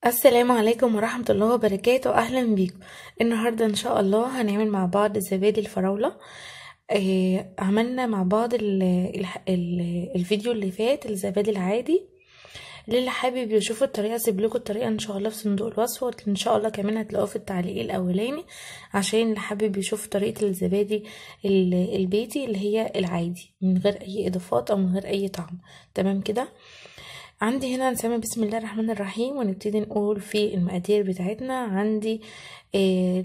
السلام عليكم ورحمة الله وبركاته. أهلا بيكم. النهاردة إن شاء الله هنعمل مع بعض زبادي الفراولة. عملنا مع بعض الفيديو اللي فات الزبادي العادي. اللي حابب يشوف الطريقة سيبلكوا الطريقة إن شاء الله في صندوق الوصف، وإن شاء الله كمان هتلاقوه في التعليق الأولاني، عشان اللي حابب يشوف طريقة الزبادي البيتي اللي هي العادي من غير أي إضافات أو من غير أي طعم. تمام كده. عندي هنا نسمي بسم الله الرحمن الرحيم ونبتدي نقول في المقادير بتاعتنا. عندي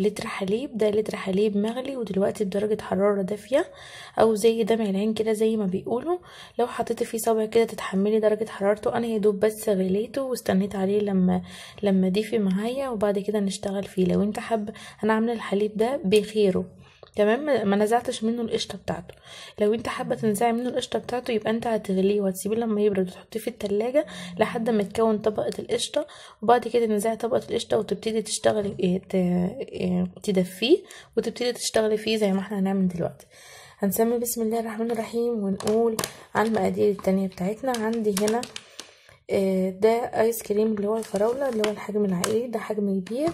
لتر حليب، ده لتر حليب مغلي ودلوقتي بدرجة حرارة دافية او زي دمع العين كده زي ما بيقولوا. لو حطيت فيه صبع كده تتحملي درجة حرارته. انا يدوب بس غليته واستنيت عليه لما ديفي معايا، وبعد كده نشتغل فيه. لو انت حابه، انا عامله الحليب ده بخيره تمام، ما نزعتش منه القشطه بتاعته. لو انت حابه تنزعي منه القشطه بتاعته يبقى انت هتغليه وهتسيبيه لما يبرد وتحطيه في التلاجة لحد ما تكون طبقه القشطه، وبعد كده تنزعي طبقه القشطه وتبتدي تشتغلي تدفيه وتبتدي تشتغلي فيه زي ما احنا هنعمل دلوقتي. هنسمي بسم الله الرحمن الرحيم ونقول على المقادير التانية بتاعتنا. عندي هنا ده ايس كريم اللي هو الفراولة اللي هو الحجم العائلي، ده حجم كبير.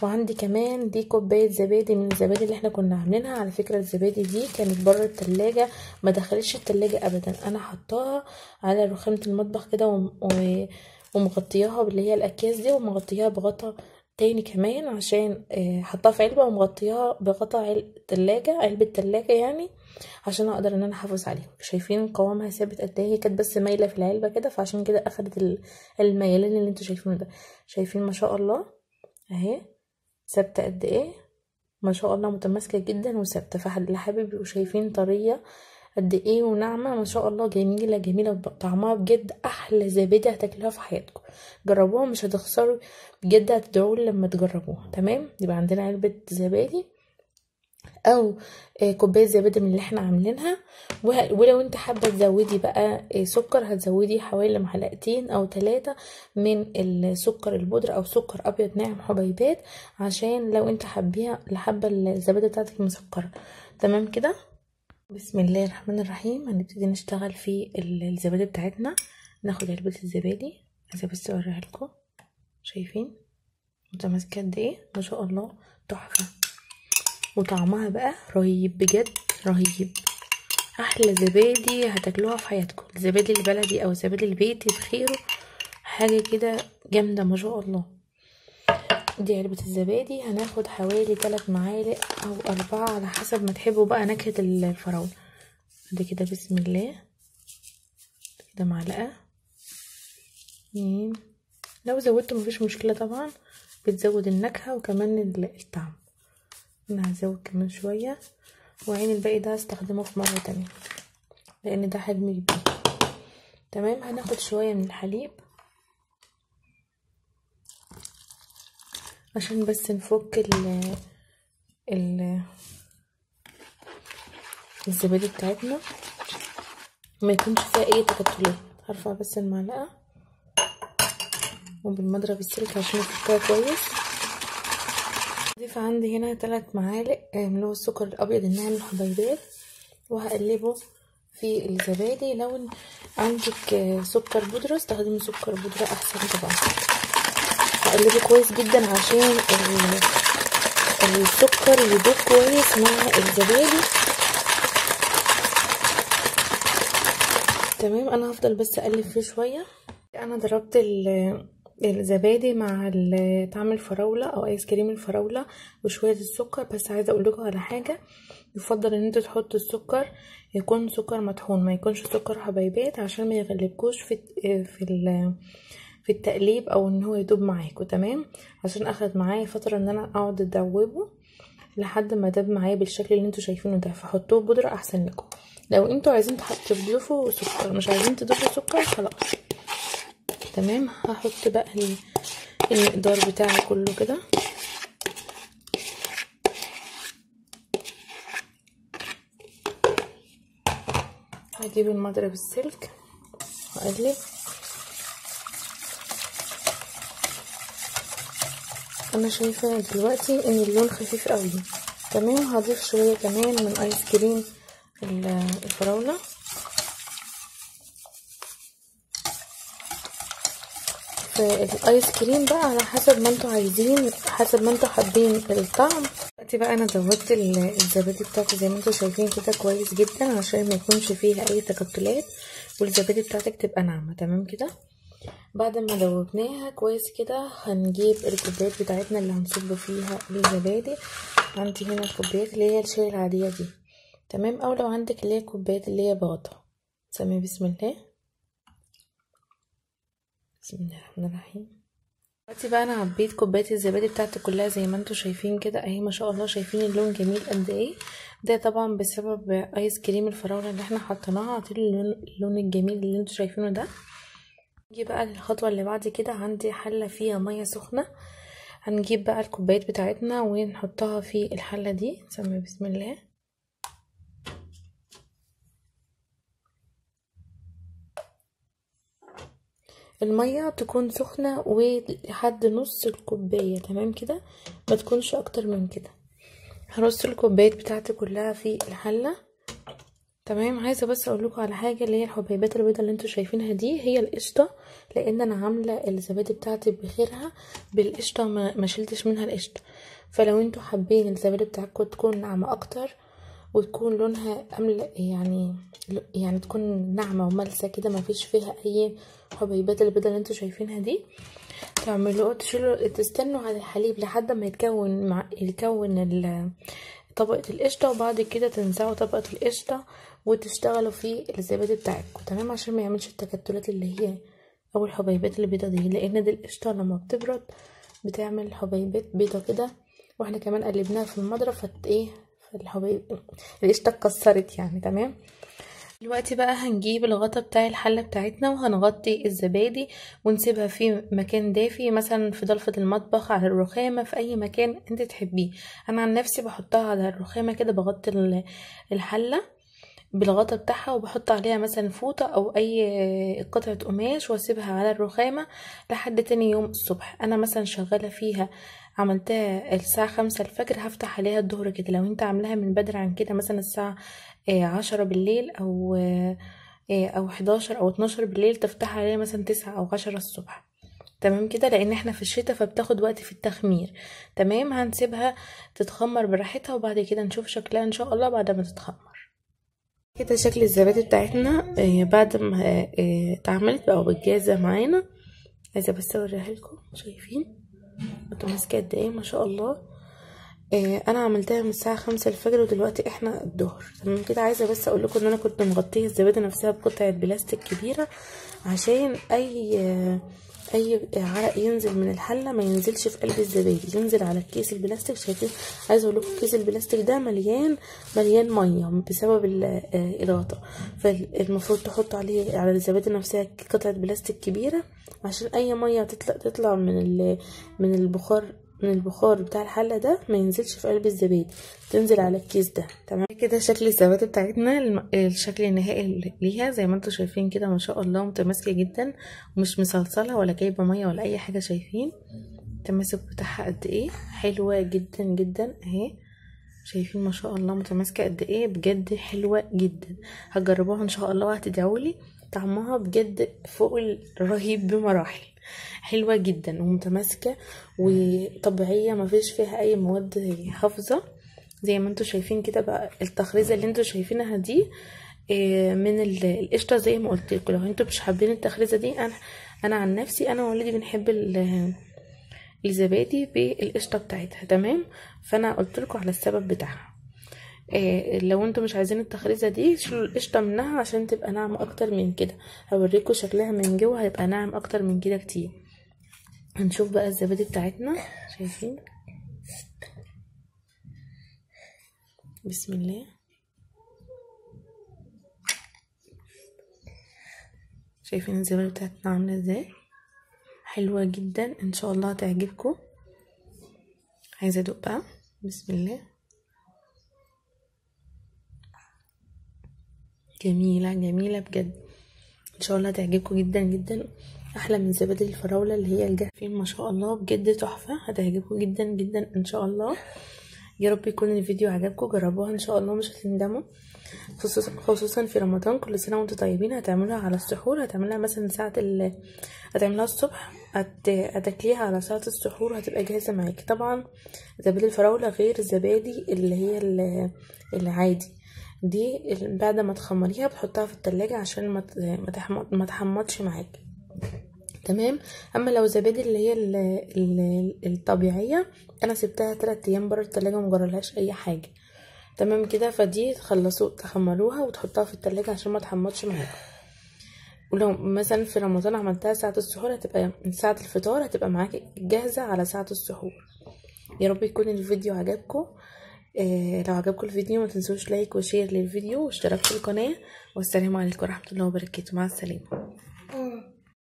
وعندي كمان دي كوباية زبادي من الزبادي اللي احنا كنا عاملينها. على فكرة الزبادي دي كانت بره التلاجة، ما دخلتش التلاجة ابدا، انا حطاها على رخامة المطبخ كده ومغطياها باللي هي الاكياس دي، ومغطياها بغطا تاني كمان عشان حطاها في علبة ومغطياها بغطا علبة تلاجة يعني، عشان اقدر ان انا احافظ عليهم. شايفين قوامها ثابت قد ايه؟ هي كانت بس مايله في العلبه كده، فعشان كده اخدت الميلان اللي انتوا شايفينه ده. شايفين ما شاء الله اهي ثابته قد ايه، ما شاء الله متماسكه جدا وثابته. فاللي حابب يبقوا شايفين طريه قد ايه وناعمه ما شاء الله، جميله جميله طعمها بجد احلى زبادي هتاكلوها في حياتكم. جربوها مش هتخسروا بجد، هتدعوا لما تجربوها. تمام، يبقى عندنا علبه زبادي او كوبايه زبادي من اللي احنا عاملينها. ولو انت حابه تزودي بقى سكر هتزودي حوالي معلقتين او 3 من السكر البودره او سكر ابيض ناعم حبيبات، عشان لو انت حابه الزبادي بتاعتك مسكره. تمام كده. بسم الله الرحمن الرحيم. هنبتدي نشتغل في الزبادي بتاعتنا. ناخد علبه الزبادي، عايزه بس اوريها لكم. شايفين متماسكه قد ايه؟ ما شاء الله تحفه، وطعمها بقى رهيب بجد، رهيب. احلى زبادي هتاكلوها في حياتكم. الزبادي البلدي او الزبادي البيتي بخيره، حاجه كده جامده ما شاء الله. دي علبه الزبادي، هناخد حوالي 3 معالق او 4 على حسب ما تحبوا بقى نكهه الفراوله. دي كده بسم الله كده معلقه 2. لو زودتوا مفيش مشكله طبعا، بتزود النكهه وكمان الطعم. انا هزود كمان شويه، وعين الباقي ده هستخدمه في مرة تانية لان ده حجم كبير. تمام، هناخد شوية من الحليب عشان بس نفك الزبادي بتاعتنا ما يكونش فيها اي تكتلات. هرفع بس المعلقة وبالمضرب السلك عشان افكها كويس. اضيف عندي هنا 3 معالق من هو السكر الابيض الناعم الحبيبات، وهقلبه في الزبادي. لو عندك سكر بودرة استخدمي سكر بودرة احسن طبعا. هقلبه كويس جدا عشان السكر يدوب كويس مع الزبادي. تمام، انا هفضل بس اقلب فيه شويه. انا ضربت الزبادي مع طعم الفراوله او ايس كريم الفراوله وشويه السكر. بس عايزه اقول لكم على حاجه، يفضل ان انتوا تحطوا السكر يكون سكر مطحون، ما يكونش سكر حبيبات، عشان ما يغلبكوش في التقليب او ان هو يدوب معاكم. تمام، عشان اخد معايا فتره ان انا اقعد ادوبه لحد ما داب معايا بالشكل اللي انتوا شايفينه ده. فحطوه بودره احسن لكم. لو انتوا عايزين تضيفوا سكر، مش عايزين تضيفوا سكر خلاص. تمام، هحط بقى المقدار بتاعي كله كده. هجيب المضرب السلك واقلب. انا شايفه دلوقتي ان اللون خفيف قوي. تمام، هضيف شويه كمان من ايس كريم الفراوله. الايس كريم بقى على حسب ما انتوا عايزين، حسب ما انتوا حابين الطعم. دلوقتي بقى انا زودت الزبادي بتاعتي زي ما انتوا شايفين كده كويس جدا عشان ما يكونش فيها اي تكتلات والزبادي بتاعتك تبقى ناعمه. تمام كده. بعد ما دوبناها كويس كده هنجيب الكوبايات بتاعتنا اللي هنصب فيها الزبادي. عندي هنا الكوبايات اللي هي الشاي العاديه دي، تمام، او لو عندك اللي هي الكوبايات اللي هي بغطا. سمي بسم الله. بسم الله الرحمن الرحيم. دلوقتي بقى انا عبيت كوبايه الزبادي بتاعتي كلها زي ما انتوا شايفين كده اهي، ما شاء الله. شايفين اللون جميل قد ايه؟ ده طبعا بسبب ايس كريم الفراوله اللي احنا حطيناها، عطيله اللون الجميل اللي انتوا شايفينه ده. نيجي بقى الخطوه اللي بعد كده. عندي حله فيها ميه سخنه، هنجيب بقى الكوبايات بتاعتنا ونحطها في الحله دي. سمي بسم الله. المية تكون سخنة ولحد نص الكوباية، تمام كده، ما تكونش اكتر من كده. هرص الكوبايات بتاعتي كلها في الحلة، تمام. عايزة بس اقول لكم على حاجة، اللي هي الحبيبات البيضة اللي انتوا شايفينها دي هي القشطة، لان انا عاملة الزبادي بتاعتي بخيرها بالقشطة، ما شلتش منها القشطة. فلو انتوا حابين الزبادي بتاعتكم تكون ناعمة اكتر وتكون لونها أمل، يعني تكون ناعمة وملسة كده، ما فيش فيها اي حبيبات البيضة اللي انتوا شايفينها دي، تستنوا على الحليب لحد ما يتكون طبقة القشطة، وبعد كده تنزعوا طبقة القشطة وتشتغلوا في الزبادي بتاعكم، تمام، عشان ما يعملش التكتلات اللي هي او الحبيبات البيضة دي، لان دي القشطة لما بتبرد بتعمل حبيبات بيضة كده، واحنا كمان قلبناها في المضرب القشطة اتكسرت يعني، تمام. دلوقتي بقى هنجيب الغطا بتاع الحلة بتاعتنا وهنغطي الزبادي ونسيبها في مكان دافي، مثلا في ضلفة المطبخ، على الرخامة، في اي مكان انت تحبيه. انا عن نفسي بحطها على الرخامة كده، بغطي الحلة بالغطا بتاعها وبحط عليها مثلا فوطة او اي قطعة قماش واسيبها على الرخامة لحد تاني يوم الصبح. انا مثلا شغالة فيها، عملتها الساعة 5 الفجر، هفتح عليها الظهر كده. لو انت عاملاها من بدري عن كده، مثلا الساعة 10 بالليل او 11 او 12 بالليل، تفتح عليها مثلا 9 او 10 الصبح، تمام كده، لان احنا في الشتاء فبتاخد وقت في التخمير، تمام. هنسيبها تتخمر براحتها وبعد كده نشوف شكلها ان شاء الله بعد ما تتخمر. كده شكل الزبادي بتاعتنا بعد ما اتعملت بقى وبتجهز معانا. عايزه بس اوريها لكم، شايفين متماسكه قد ايه؟ ما شاء الله. انا عملتها من الساعه 5 الفجر ودلوقتي احنا الظهر، تمام كده. عايزه بس اقول لكم ان انا كنت مغطيه الزبادي نفسها بقطعه بلاستيك كبيره، عشان اي عرق ينزل من الحله ما ينزلش في قلب الزبادي، ينزل على الكيس البلاستيك. شايفين؟ عايزه اقول لكم كيس البلاستيك ده مليان ميه بسبب الغطا، فالمفروض تحط عليه على الزبادي نفسها قطعه بلاستيك كبيره، عشان اي ميه تطلع من البخار بتاع الحله ده ما ينزلش في قلب الزبادي، تنزل على الكيس ده، تمام كده. شكل الزبادي بتاعتنا الشكل النهائي ليها زي ما انتم شايفين كده، ما شاء الله، متماسكه جدا ومش مصلصله ولا جايبه ميه ولا اي حاجه. شايفين التماسك بتاعها قد ايه؟ حلوه جدا جدا اهي. شايفين ما شاء الله متماسكه قد ايه؟ بجد حلوه جدا. هتجربوها ان شاء الله وهتدعولي. طعمها بجد فوق الرهيب بمراحل، حلوة جدا ومتماسكة وطبيعية، ما فيش فيها اي مواد حافظة زي ما انتوا شايفين كده. بقى التخريزة اللي انتوا شايفينها دي من القشطة زي ما قلت لكم. لو انتوا مش حابين التخريزة دي، انا عن نفسي انا وولدي بنحب الزبادي بالقشطة بتاعتها، تمام. فانا قلت لكم على السبب بتاعها. لو انتوا مش عايزين التخريزه دي، شيلوا القشطه منها عشان تبقى ناعمه اكتر من كده. هوريكم شكلها من جوه هيبقى ناعم اكتر من كده كتير. هنشوف بقى الزبادي بتاعتنا. شايفين؟ بسم الله. شايفين الزبادي بتاعتنا عامله ازاي؟ حلوه جدا، ان شاء الله هتعجبكم. عايزه ادوق بقى. بسم الله. جميله جميله بجد، ان شاء الله هتعجبكم جدا جدا. احلى من زبادي الفراوله اللي هي الجافين، ما شاء الله بجد تحفه. هتعجبكم جدا جدا ان شاء الله. يا رب يكون الفيديو عجبكم، جربوها ان شاء الله مش هتندموا، خصوصا في رمضان. كل سنه وانتم طيبين. هتعملوها على السحور، هتعملوها مثلا ساعه هتعملها الصبح، هتاكليها على ساعة السحور، هتبقى جاهزة معاكي. طبعا زبادي الفراولة غير الزبادي اللي هي العادي دي، بعد ما تخمريها بتحطها في التلاجة عشان ما تحمضش معاكي. تمام. اما لو زبادي اللي هي الطبيعية، انا سبتها 3 ايام بره التلاجة ومجرلهاش اي حاجة. تمام كده. فدي تخمروها وتحطها في التلاجة عشان ما تحمضش معاكم. ولو مثلا في رمضان عملتها ساعة السحور، هتبقى من ساعة الفطار هتبقى معاكي جاهزة على ساعة السحور. يا رب يكون الفيديو عجبكم. لو عجبكم الفيديو ما تنسوش لايك وشير للفيديو واشتراك في القناة. والسلام عليكم ورحمة الله وبركاته. مع السلامة.